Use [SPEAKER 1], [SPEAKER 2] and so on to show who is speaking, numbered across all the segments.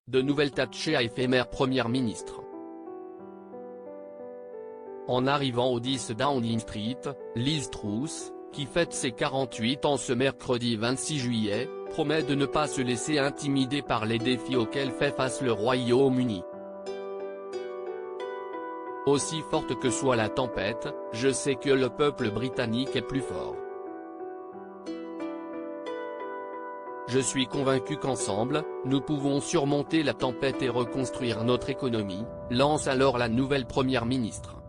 [SPEAKER 1] de nouvelle Thatcher éphémère première ministre. En arrivant au 10 Downing Street, Liz Truss, qui fête ses 48 ans ce mercredi 26 juillet, promet de ne pas se laisser intimider par les défis auxquels fait face le Royaume-Uni. Aussi forte que soit la tempête, je sais que le peuple britannique est plus fort. Je suis convaincu qu'ensemble, nous pouvons surmonter la tempête et reconstruire notre économie, lance alors la nouvelle première ministre.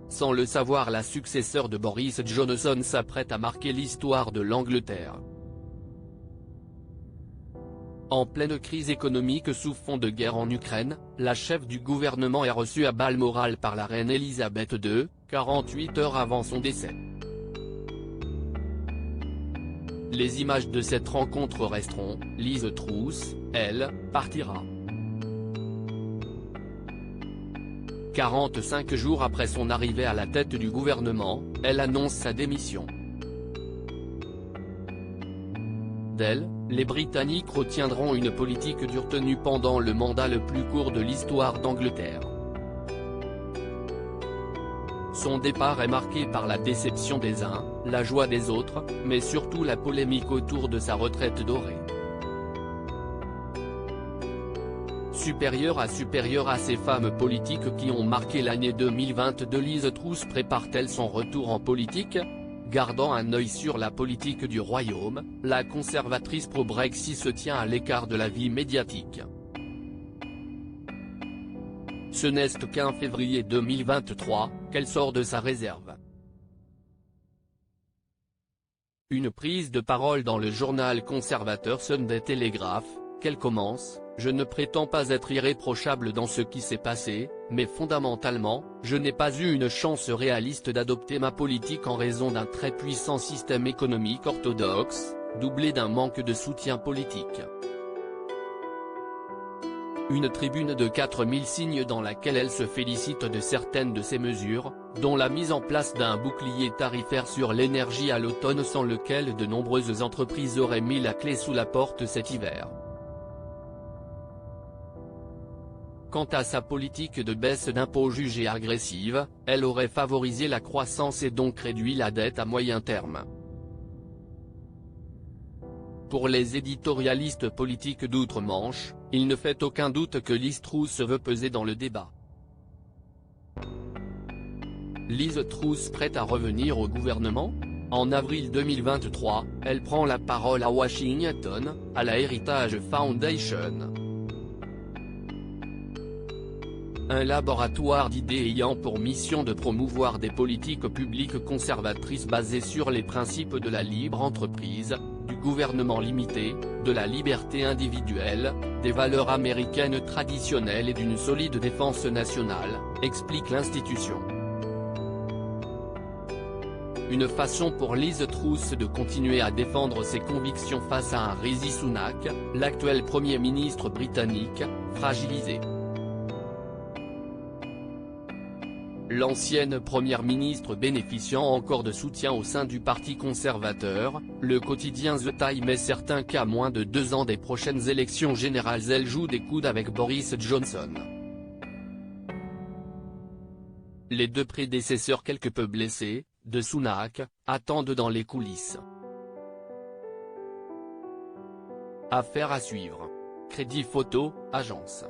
[SPEAKER 1] Sans le savoir, la successeur de Boris Johnson s'apprête à marquer l'histoire de l'Angleterre. En pleine crise économique sous fond de guerre en Ukraine, la chef du gouvernement est reçue à Balmoral par la reine Elisabeth II, 48 heures avant son décès. Les images de cette rencontre resteront, Liz Truss, elle, partira. 45 jours après son arrivée à la tête du gouvernement, elle annonce sa démission. D'elle, les Britanniques retiendront une politique dure tenue pendant le mandat le plus court de l'histoire d'Angleterre. Son départ est marqué par la déception des uns, la joie des autres, mais surtout la polémique autour de sa retraite dorée. Supérieure à ces femmes politiques qui ont marqué l'année 2022, Liz Truss prépare-t-elle son retour en politique? Gardant un œil sur la politique du Royaume, la conservatrice pro-Brexit se tient à l'écart de la vie médiatique. Ce n'est qu'en février 2023, qu'elle sort de sa réserve. Une prise de parole dans le journal conservateur Sunday Telegraph, qu'elle commence: je ne prétends pas être irréprochable dans ce qui s'est passé, mais fondamentalement, je n'ai pas eu une chance réaliste d'adopter ma politique en raison d'un très puissant système économique orthodoxe, doublé d'un manque de soutien politique. Une tribune de 4000 signes dans laquelle elle se félicite de certaines de ces mesures, dont la mise en place d'un bouclier tarifaire sur l'énergie à l'automne sans lequel de nombreuses entreprises auraient mis la clé sous la porte cet hiver. Quant à sa politique de baisse d'impôts jugée agressive, elle aurait favorisé la croissance et donc réduit la dette à moyen terme. Pour les éditorialistes politiques d'outre-Manche, il ne fait aucun doute que Liz Truss veut peser dans le débat. Liz Truss prête à revenir au gouvernement? En avril 2023, elle prend la parole à Washington, à la Heritage Foundation. Un laboratoire d'idées ayant pour mission de promouvoir des politiques publiques conservatrices basées sur les principes de la libre entreprise, du gouvernement limité, de la liberté individuelle, des valeurs américaines traditionnelles et d'une solide défense nationale, explique l'institution. Une façon pour Liz Truss de continuer à défendre ses convictions face à un Rishi Sunak, l'actuel Premier ministre britannique, fragilisé. L'ancienne première ministre bénéficiant encore de soutien au sein du parti conservateur, le quotidien The Times est certain qu'à moins de 2 ans des prochaines élections générales elle joue des coudes avec Boris Johnson. Les deux prédécesseurs quelque peu blessés, de Sunak, attendent dans les coulisses. Affaire à suivre. Crédit Photo, agence.